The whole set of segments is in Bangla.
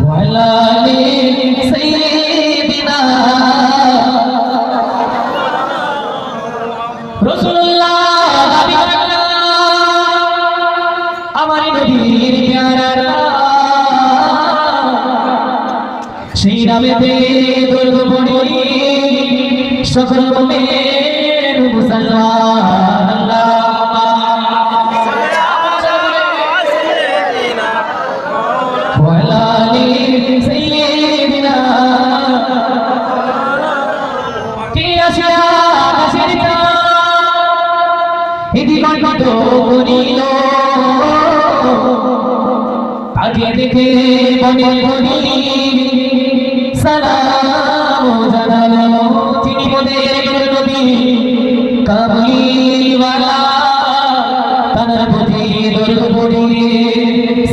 ওয়ালালি সাইয়্যিদিনা রাসূলুল্লাহ হাবিবাল্লাহ আমার নবীর প্যারা সেই নামেতে দরুদ পড়ি সকল মুমিন মুসলমান আল্লাহুম্মা সাইয়্যিদিনা ওয়ালালি সাইয়্যিদিনা কি আশিয়া আশিরিকা ইদি কণ্ঠ করিল আগে দেখে মনে করি সালাম জানালো তিনি মোদের নবী কামলিওয়ালা তার প্রতি দরুদ পড়ি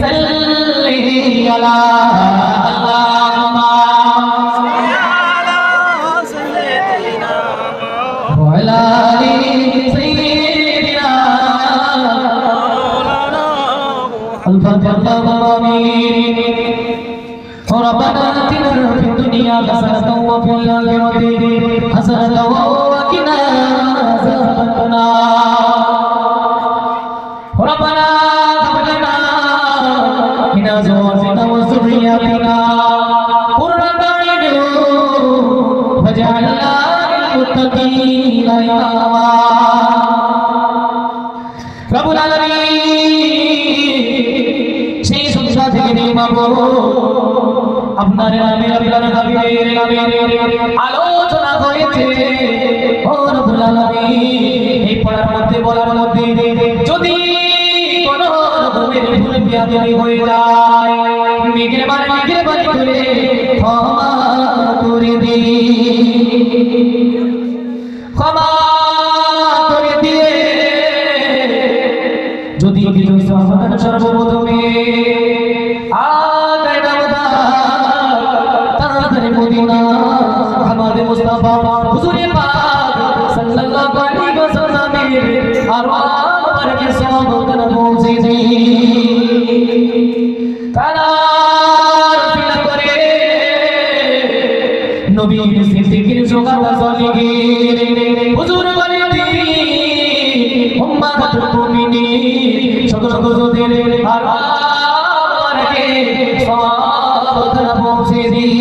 সাল্লি আলা আল্লাহুম্মা সাইয়্যিদিনা ওয়ালা আলি সাইয়্যিদিনা আল-ফাতিহা আমিন ربنا آتنا في الدنيا حسنة وفي الآخرة حسنة وقنا عذاب النار ربنا هب لنا من أزواجنا وذرياتنا قرة أعين واجعلنا للمتقين إماما رب العالمين সেই সংসার থেকে নির্মাবো আপনার নামে আপনার নবীর নামে আলোচনা হয়েছে ও রব্বুল আলামিন এই পড়ার মধ্যে বলার মধ্যে যদি কোনো রকমের ভুল বিয়াদবি হয়ে যায় মেঘের বাড়ি করে ক্ষমা করে দিন ক্ষমা করে দিয়ে যদি কিছু সমাধান সর্বপ্রথমে মদিনা আমাদের মুস্তাফা হুজুরে পাক সাল্লাল্লাহু আলাইহি ওয়াসাল্লামের আরওয়াহ বারকে সওয়াবত পৌঁছে দিন তার ফিলা করে নবী সিদ্দিকের সোগাত সলিগির হুজুর বলে দিন উম্মাতুল মুমিনিন সকল হুজুরদের আরওয়াহ বারকে সওয়াবত পৌঁছে দিন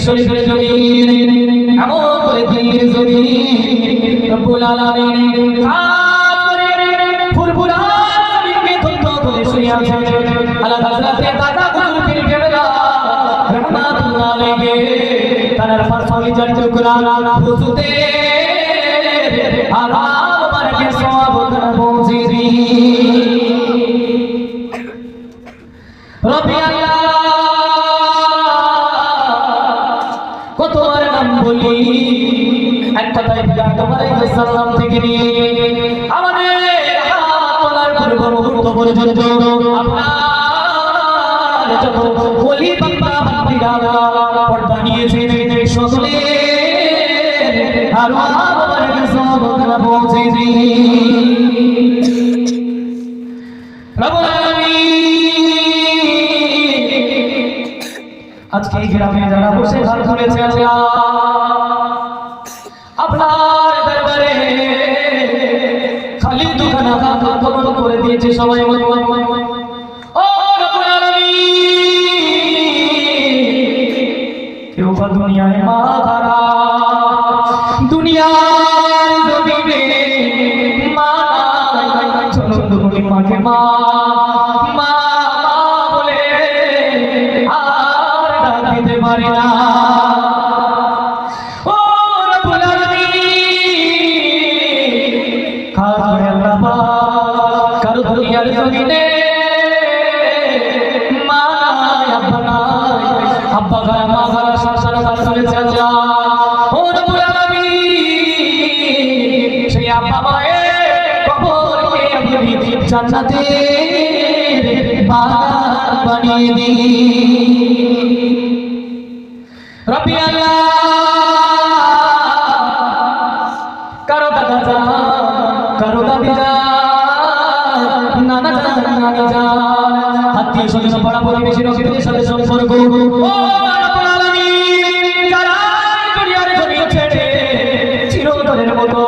শরীফের জমিন এমন করে দিনের জমিন রব্বুল আলামিন ফুরফুরা জমিনকে ধন্য করে শুয়ে আছেন আলা হযরতে দাদা হুজুর পীর কেবলা রাহমাতুল্লাহ আলাইহি তার ফারসালি জান কুরআন হুজুতে আরাম বারকে সওয়াবত পৌঁছে দি রব্বি আল্লাহ কতবার নাম বলি এক কথায় তোমার এই সালাম থেকে নিয়ে আমাদের হাত তোলার পূর্ব মুহূর্ত পর্যন্ত আপনার যত বলি বাবা বান্দিরা পর্দা নিয়েছে সকলে আর আমার কাছে বলা পৌঁছে দিন রব্বুল আলামিন আজকে এই গ্রামে যারা বসে হাত তুলেছে আল্লাহ আপনার দরবারে খালি দুখানা হাত কবুল করে দিয়েছে সবাই ও রব্বুল আলামিন কেউ বা দুনিয়ায় মা হারা দুনিয়ার জমিনে মা চলো তুমি মাকে মা মা বলে আর ডাকতে পারে না ও রব্বুল আলামিন খাস করে আল্লাহ পাক কারো দুনিয়ার জমিনে মা আব্বা গায় মা গায় শাসনা কাজ চলেছে আল্লাহ ও রব্বুল আলামিন সেই আব্বা মায়ের কবরকে আপনি জান্নাতের বাগান বানিয়ে দিন রব্বি আল্লাহ স্বজন পাড়া প্রতিবেশী রক্তের সাথে সম্পর্ক ও রব্বুল আলামিন যারা দুনিয়ার জমিন ছেড়ে চিরতরের মতো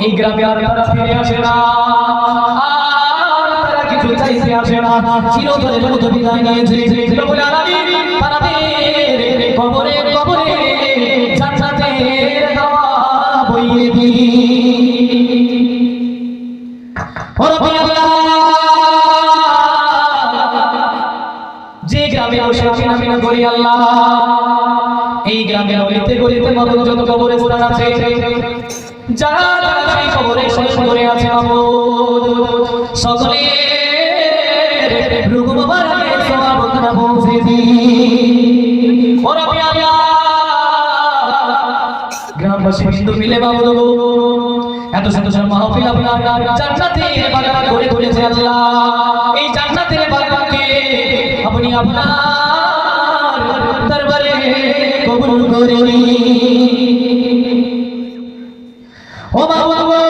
এই গ্রামে আর তারা ফিরে আসে না, আর তারা কিছু চাইতে আসে না, চিরতরের মতো বিদায় নিয়েছে। রব্বুল আলামিন তাদের কবরে কবরে জান্নাতের হাওয়া বইয়ে দিন। ও রব্বুল যে গ্রামে বসে আমি না করি আল্লাহ, এই গ্রামের অলিতে গলিতে মাবুদ যত কবরস্থান আছে, যারা যারা সেই কবরে শয়ন করে আছে মাবুদ, সকলের রূহ মুবারকে সওয়াব খানা পৌঁছে দিন। ও রব্বি আল্লাহ গ্রামবাসী বিন্দু মিলে মাবুদ এত সুন্দর মাহফিল আপনার জান্নাতের বাগান করে তুলেছে আল্লাহ, এই জান্নাতের বাগানকে আপনি আপনার দরবারে কবুল করে নিন। ও মাওলা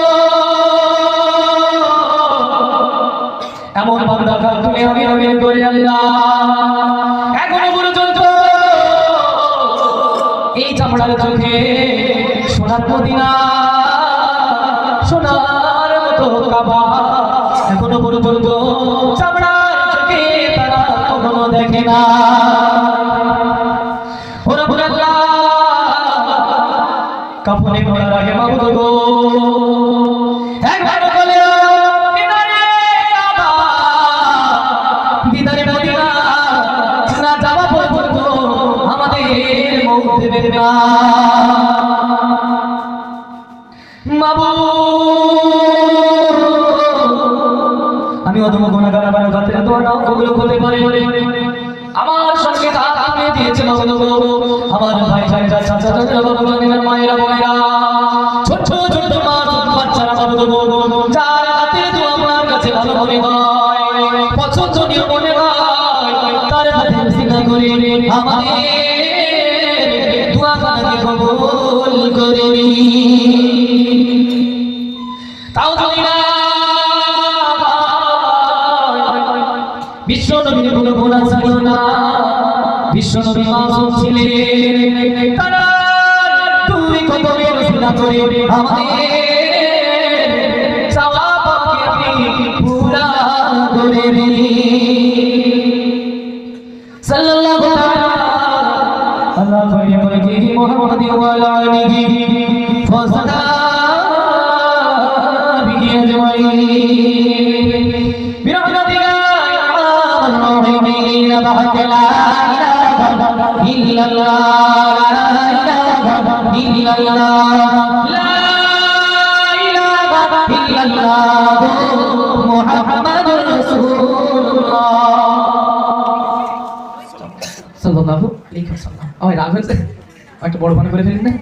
এমন বান্দা তুমি আমি করে আল্লাহ এখনো পর্যন্ত এই চামড়ার চোখে সোনার মদিনা সোনার মতো কাবা এখনো পর্যন্ত চামড়ার চোখে তারা কখনো দেখে না। ওরা বলে কাপড়ে পড়ার আগে মাবুদ গো একবার বলে দিদারে মদিনা না যাওয়া পর্যন্ত আমাদের মৌত দেবেন না মাবুদ। আমি অদম্য গুনাহগার আমার কাছে দোয়া নাও কবুল হতে পারে। আমার সঙ্গে আমি দিয়েছে মাবুদ গো আমার ভাই ভাইরা চাচা চাচা বাবা বাবা মায়েরা বোনেরা ছোট ছোট মাসুম বাচ্চারা মাবুদ গো যার হাতে দোয়া আমার কাছে ভালো মনে হয় পছন্দনীয় মনে হয় তার হাতে সিনা করে আমাদের দোয়া খানাকে কবুল করে তাও যদি না বিশ্ব নবীর কোনো গুনাহ ছিল না, বিশ্ব নবী মাসুম ছিলেন, তারা দুই কদমের সিনা করে আমাদের চাওয়া পাওয়াকে আপনি পুরা করে দিন। সাল্লাল্লাহু আলা সাইয়্যিদি মুহাম্মাদিন ওয়া আলা আলিহি ওয়া সাহবিহি আজমাইন বিরহমাতিকা ইয়া আরহামার রাহিমিন বা'দ লা ইলাহা ইল্লাল্লাহ লা ইলাহা ইল্লাল্লাহ মুহাম্মাদুর রাসূলুল্লাহ সাল্লাল্লাহু আলাইহি ওয়াসাল্লাম। রাগ হয়েছে একটা বড় মনে করে ফেলেন না।